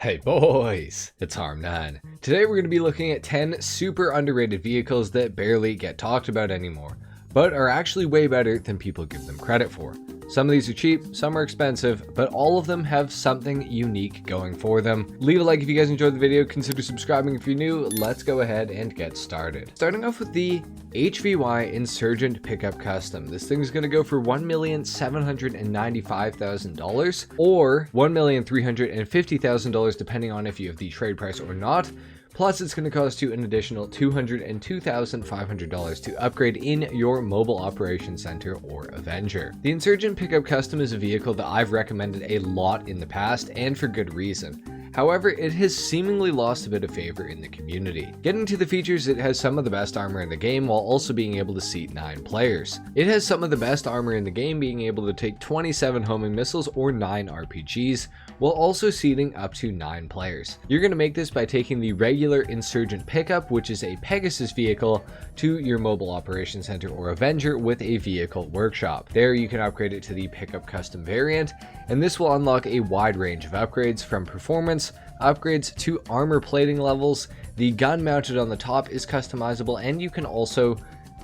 Hey boys, it's HarmNone. Today we're going to be looking at 10 super underrated vehicles that barely get talked about anymore, but are actually way better than people give them credit for. Some of these are cheap, some are expensive, but all of them have something unique going for them. Leave a like if you guys enjoyed the video, consider subscribing if you're new. Let's go ahead and get started. Starting off with the HVY Insurgent Pickup Custom. This thing is going to go for $1,795,000 or $1,350,000 depending on if you have the trade price or not. Plus, it's going to cost you an additional $202,500 to upgrade in your Mobile Operations Center or Avenger. The Insurgent Pickup Custom is a vehicle that I've recommended a lot in the past, and for good reason. However, it has seemingly lost a bit of favor in the community. Getting to the features, it has some of the best armor in the game while also being able to seat 9 players. It has some of the best armor in the game, being able to take 27 homing missiles or 9 RPGs, while also seating up to 9 players. You're going to make this by taking the regular Insurgent Pickup, which is a Pegasus vehicle, to your Mobile Operations Center or Avenger with a vehicle workshop. There you can upgrade it to the Pickup Custom variant, and this will unlock a wide range of upgrades from performance upgrades to armor plating levels. The gun mounted on the top is customizable, and you can also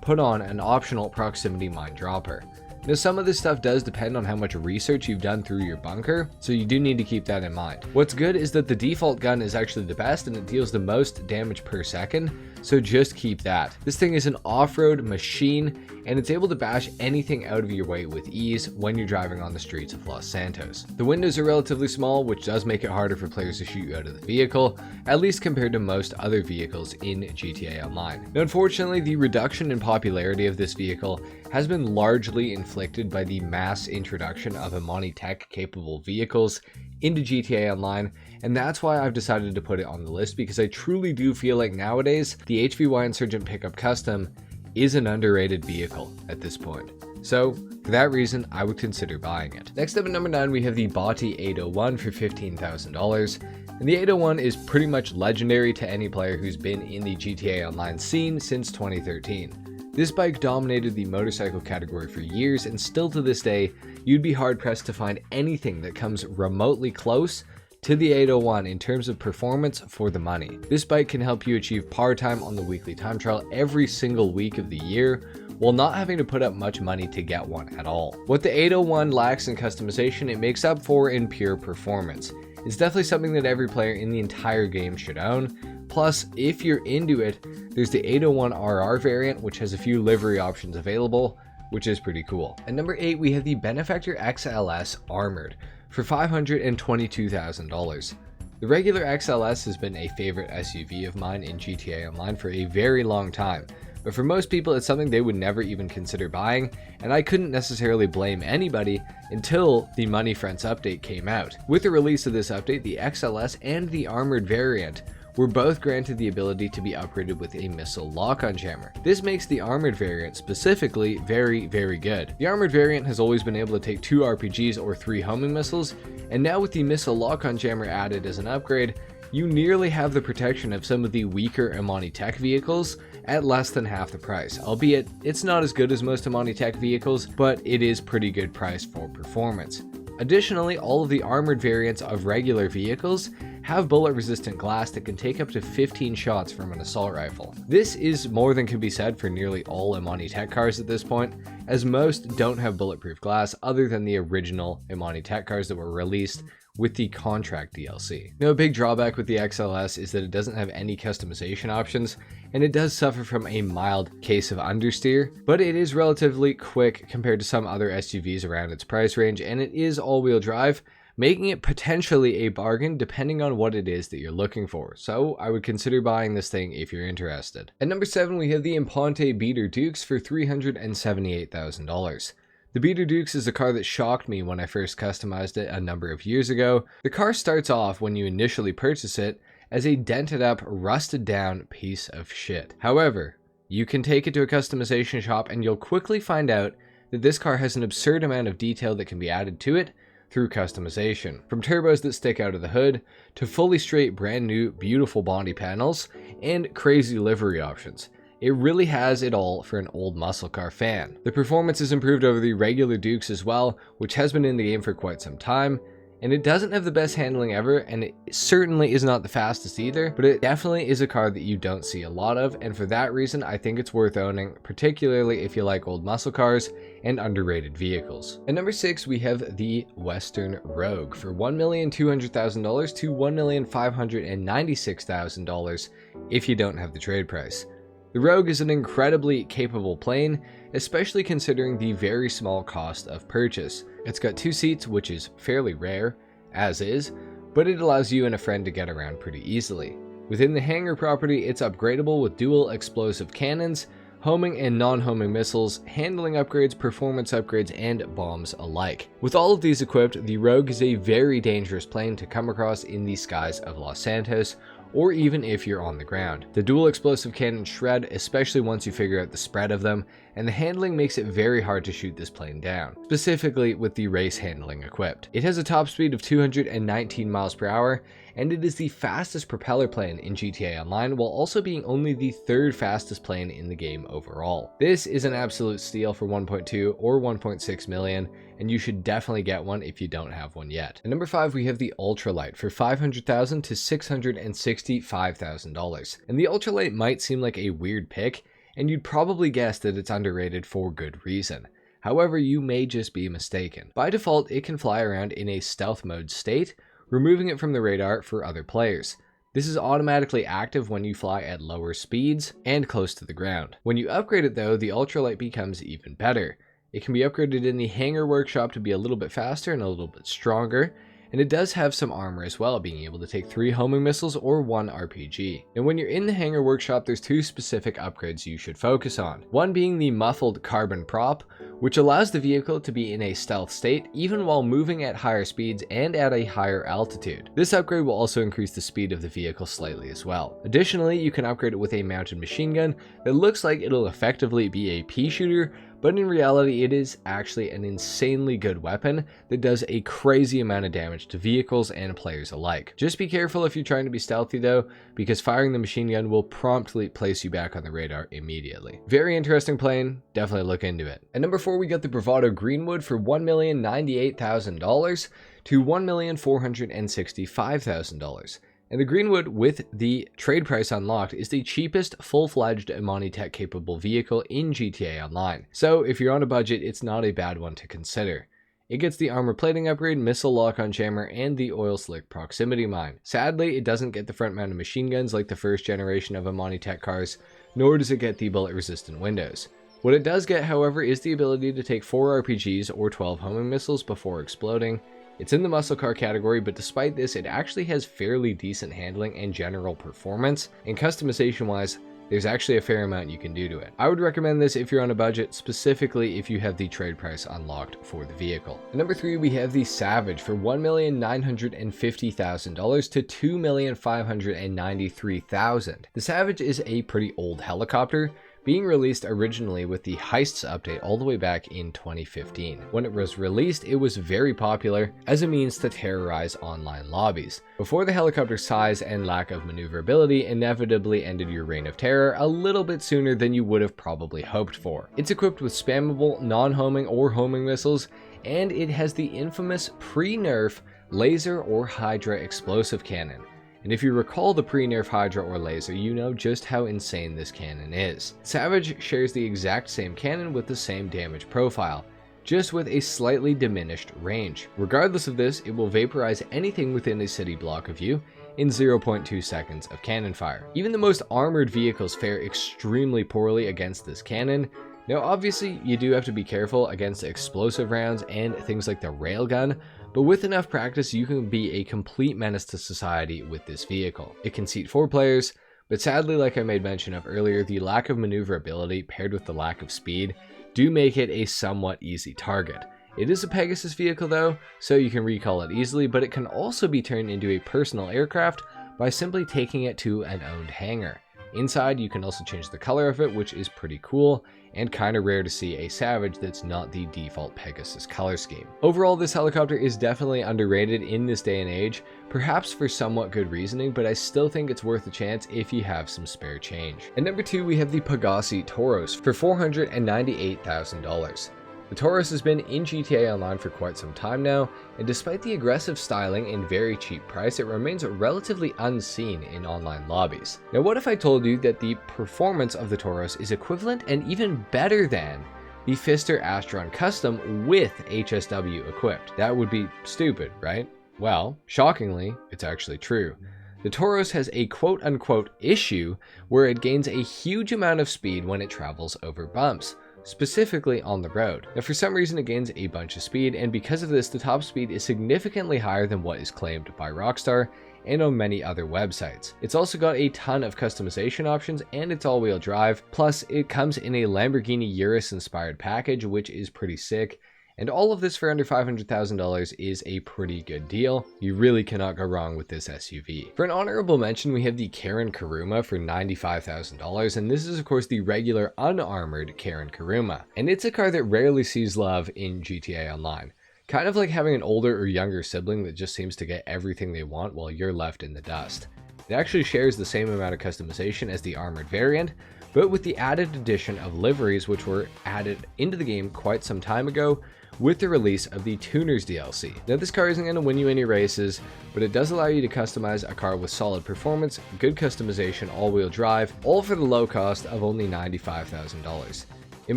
put on an optional proximity mine dropper. Now, some of this stuff does depend on how much research you've done through your bunker, so you do need to keep that in mind. What's good is that the default gun is actually the best and it deals the most damage per second, so just keep that. This thing is an off-road machine, and it's able to bash anything out of your way with ease when you're driving on the streets of Los Santos. The windows are relatively small, which does make it harder for players to shoot you out of the vehicle, at least compared to most other vehicles in GTA Online. Now, unfortunately, the reduction in popularity of this vehicle has been largely inflicted by the mass introduction of Amani Tech capable vehicles into GTA Online, and that's why I've decided to put it on the list, because I truly do feel like nowadays the HVY Insurgent Pickup Custom is an underrated vehicle at this point. So for that reason, I would consider buying it. Next up at number 9, we have the Bati 801 for $15,000. And the 801 is pretty much legendary to any player who's been in the GTA Online scene since 2013. This bike dominated the motorcycle category for years, and still to this day, you'd be hard-pressed to find anything that comes remotely close to the 801 in terms of performance for the money. This bike can help you achieve power time on the weekly time trial every single week of the year, while not having to put up much money to get one at all. What the 801 lacks in customization, it makes up for in pure performance. It's definitely something that every player in the entire game should own. Plus, if you're into it, there's the 801 RR variant, which has a few livery options available, which is pretty cool. At number 8, we have the Benefactor XLS Armored for $522,000. The regular XLS has been a favorite SUV of mine in GTA Online for a very long time, but for most people it's something they would never even consider buying, and I couldn't necessarily blame anybody until the Money Fronts update came out. With the release of this update, the XLS and the Armored variant were both granted the ability to be upgraded with a missile lock-on jammer. This makes the Armored variant specifically very, very good. The Armored variant has always been able to take 2 RPGs or 3 homing missiles, and now with the missile lock-on jammer added as an upgrade, you nearly have the protection of some of the weaker Amani Tech vehicles at less than half the price. Albeit, it's not as good as most Amani Tech vehicles, but it is pretty good price for performance. Additionally, all of the armored variants of regular vehicles have bullet-resistant glass that can take up to 15 shots from an assault rifle. This is more than can be said for nearly all Amani Tech cars at this point, as most don't have bulletproof glass other than the original Amani Tech cars that were released with the contract DLC. Now, a big drawback with the XLS is that it doesn't have any customization options, and it does suffer from a mild case of understeer, but it is relatively quick compared to some other SUVs around its price range, and it is all-wheel drive, making it potentially a bargain depending on what it is that you're looking for. So I would consider buying this thing if you're interested. At number 7, we have the Imponte Beater Dukes for $378,000. The Beater Dukes is a car that shocked me when I first customized it a number of years ago. The car starts off when you initially purchase it as a dented up, rusted down piece of shit. However, you can take it to a customization shop and you'll quickly find out that this car has an absurd amount of detail that can be added to it through customization. From turbos that stick out of the hood, to fully straight brand new beautiful body panels, and crazy livery options. It really has it all for an old muscle car fan. The performance is improved over the regular Dukes as well, which has been in the game for quite some time, And it doesn't have the best handling ever, and it certainly is not the fastest either, but it definitely is a car that you don't see a lot of, and for that reason I think it's worth owning, particularly if you like old muscle cars and underrated vehicles. At number 6, we have the Western Rogue for $1,200,000 to $1,596,000 if you don't have the trade price. The Rogue is an incredibly capable plane, especially considering the very small cost of purchase. It's got 2 seats, which is fairly rare, as is, but it allows you and a friend to get around pretty easily. Within the hangar property, it's upgradable with dual explosive cannons, homing and non-homing missiles, handling upgrades, performance upgrades, and bombs alike. With all of these equipped, the Rogue is a very dangerous plane to come across in the skies of Los Santos, or even if you're on the ground. The dual explosive cannons shred, especially once you figure out the spread of them, and the handling makes it very hard to shoot this plane down, specifically with the race handling equipped. It has a top speed of 219 miles per hour, and it is the fastest propeller plane in GTA Online, while also being only the 3rd fastest plane in the game overall. This is an absolute steal for 1.2 or 1.6 million, and you should definitely get one if you don't have one yet. At number 5, we have the Ultralight for $500,000 to $665,000. And the Ultralight might seem like a weird pick, and you'd probably guess that it's underrated for good reason. However, you may just be mistaken. By default, it can fly around in a stealth mode state, removing it from the radar for other players. This is automatically active when you fly at lower speeds and close to the ground. When you upgrade it though, the Ultralight becomes even better. It can be upgraded in the hangar workshop to be a little bit faster and a little bit stronger, and it does have some armor as well, being able to take 3 homing missiles or 1 RPG. And when you're in the hangar workshop, there's 2 specific upgrades you should focus on. One being the muffled carbon prop, which allows the vehicle to be in a stealth state even while moving at higher speeds and at a higher altitude. This upgrade will also increase the speed of the vehicle slightly as well. Additionally, you can upgrade it with a mounted machine gun that looks like it'll effectively be a pea shooter, but in reality it is actually an insanely good weapon that does a crazy amount of damage to vehicles and players alike. Just be careful if you're trying to be stealthy though, because firing the machine gun will promptly place you back on the radar immediately. Very interesting plane, definitely look into it. At number 4, we got the Bravado Greenwood for $1,098,000 to $1,465,000. And the Greenwood, with the trade price unlocked, is the cheapest full-fledged Amani Tech capable vehicle in GTA Online. So if you're on a budget, it's not a bad one to consider. It gets the armor plating upgrade, missile lock-on jammer, and the oil slick proximity mine. Sadly, it doesn't get the front-mounted machine guns like the first generation of Amani Tech cars, nor does it get the bullet-resistant windows. What it does get, however, is the ability to take 4 RPGs or 12 homing missiles before exploding. It's in the muscle car category, but despite this, it actually has fairly decent handling and general performance, and customization wise, there's actually a fair amount you can do to it. I would recommend this if you're on a budget, specifically if you have the trade price unlocked for the vehicle. At number 3, we have the Savage for $1,950,000 to $2,593,000. The Savage is a pretty old helicopter, being released originally with the Heists update all the way back in 2015. When it was released, it was very popular as a means to terrorize online lobbies, before the helicopter's size and lack of maneuverability inevitably ended your reign of terror a little bit sooner than you would have probably hoped for. It's equipped with spammable, non-homing or homing missiles, and it has the infamous pre-nerf laser or Hydra explosive cannon. And if you recall the pre-nerf Hydra or laser, you know just how insane this cannon is. Savage shares the exact same cannon with the same damage profile, just with a slightly diminished range. Regardless of this, it will vaporize anything within a city block of you in 0.2 seconds of cannon fire. Even the most armored vehicles fare extremely poorly against this cannon. Now obviously you do have to be careful against explosive rounds and things like the railgun, but with enough practice you can be a complete menace to society with this vehicle. It can seat 4 players, but sadly, like I made mention of earlier, the lack of maneuverability paired with the lack of speed do make it a somewhat easy target. It is a Pegasus vehicle though, so you can recall it easily, but it can also be turned into a personal aircraft by simply taking it to an owned hangar. Inside, you can also change the color of it, which is pretty cool, and kinda rare to see a Savage that's not the default Pegasus color scheme. Overall, this helicopter is definitely underrated in this day and age, perhaps for somewhat good reasoning, but I still think it's worth a chance if you have some spare change. At number 2, we have the Pegassi Tauros for $498,000. The Taurus has been in GTA Online for quite some time now, and despite the aggressive styling and very cheap price, it remains relatively unseen in online lobbies. Now what if I told you that the performance of the Taurus is equivalent and even better than the Pfister Astron Custom with HSW equipped? That would be stupid, right? Well, shockingly, it's actually true. The Taurus has a quote-unquote issue where it gains a huge amount of speed when it travels over bumps, specifically on the road. Now for some reason it gains a bunch of speed, and because of this the top speed is significantly higher than what is claimed by ROCKSTAR and on many other websites. It's also got a ton of customization options and it's all-wheel drive, plus it comes in a Lamborghini Urus inspired package, which is pretty sick. And all of this for under $500,000 is a pretty good deal. You really cannot go wrong with this SUV. For an honorable mention, we have the Karen Kuruma for $95,000, and this is of course the regular unarmored Karen Kuruma. And it's a car that rarely sees love in GTA Online. Kind of like having an older or younger sibling that just seems to get everything they want while you're left in the dust. It actually shares the same amount of customization as the armored variant, but with the added addition of liveries which were added into the game quite some time ago with the release of the Tuners DLC. Now this car isn't going to win you any races, but it does allow you to customize a car with solid performance, good customization, all-wheel drive, all for the low cost of only $95,000. In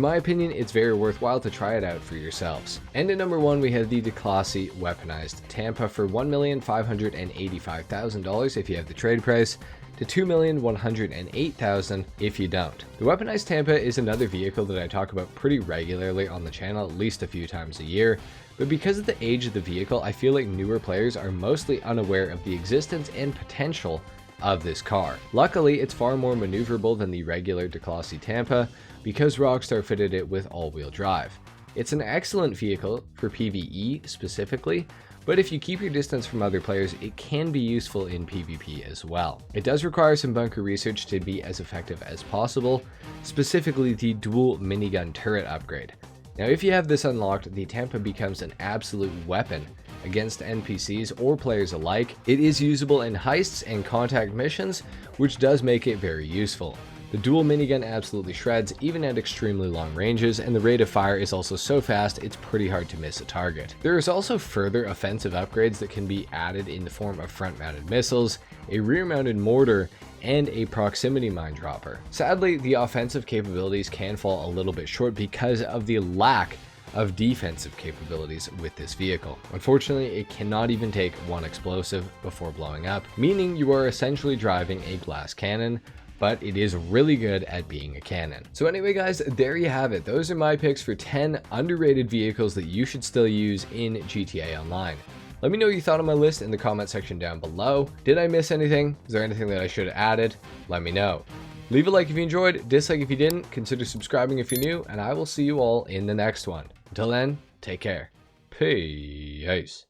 my opinion, it's very worthwhile to try it out for yourselves. And at number 1 we have the Declasse Weaponized Tampa for $1,585,000 if you have the trade price, to $2,108,000 if you don't. The Weaponized Tampa is another vehicle that I talk about pretty regularly on the channel, at least a few times a year, but because of the age of the vehicle, I feel like newer players are mostly unaware of the existence and potential of this car. Luckily, it's far more maneuverable than the regular Declasse Tampa because ROCKSTAR fitted it with all-wheel drive. It's an excellent vehicle for PvE specifically, but if you keep your distance from other players, it can be useful in PvP as well. It does require some bunker research to be as effective as possible, specifically the dual minigun turret upgrade. Now if you have this unlocked, the Tampa becomes an absolute weapon against NPCs or players alike. It is usable in heists and contact missions, which does make it very useful. The dual minigun absolutely shreds, even at extremely long ranges, and the rate of fire is also so fast it's pretty hard to miss a target. There is also further offensive upgrades that can be added in the form of front-mounted missiles, a rear-mounted mortar, and a proximity mine dropper. Sadly, the offensive capabilities can fall a little bit short because of the lack of defensive capabilities with this vehicle. Unfortunately, it cannot even take one explosive before blowing up, meaning you are essentially driving a glass cannon, but it is really good at being a cannon. So anyway guys, there you have it. Those are my picks for 10 underrated vehicles that you should still use in GTA Online. Let me know what you thought of my list in the comment section down below. Did I miss anything? Is there anything that I should have added? Let me know. Leave a like if you enjoyed, dislike if you didn't, consider subscribing if you're new, and I will see you all in the next one. Until then, take care. Peace.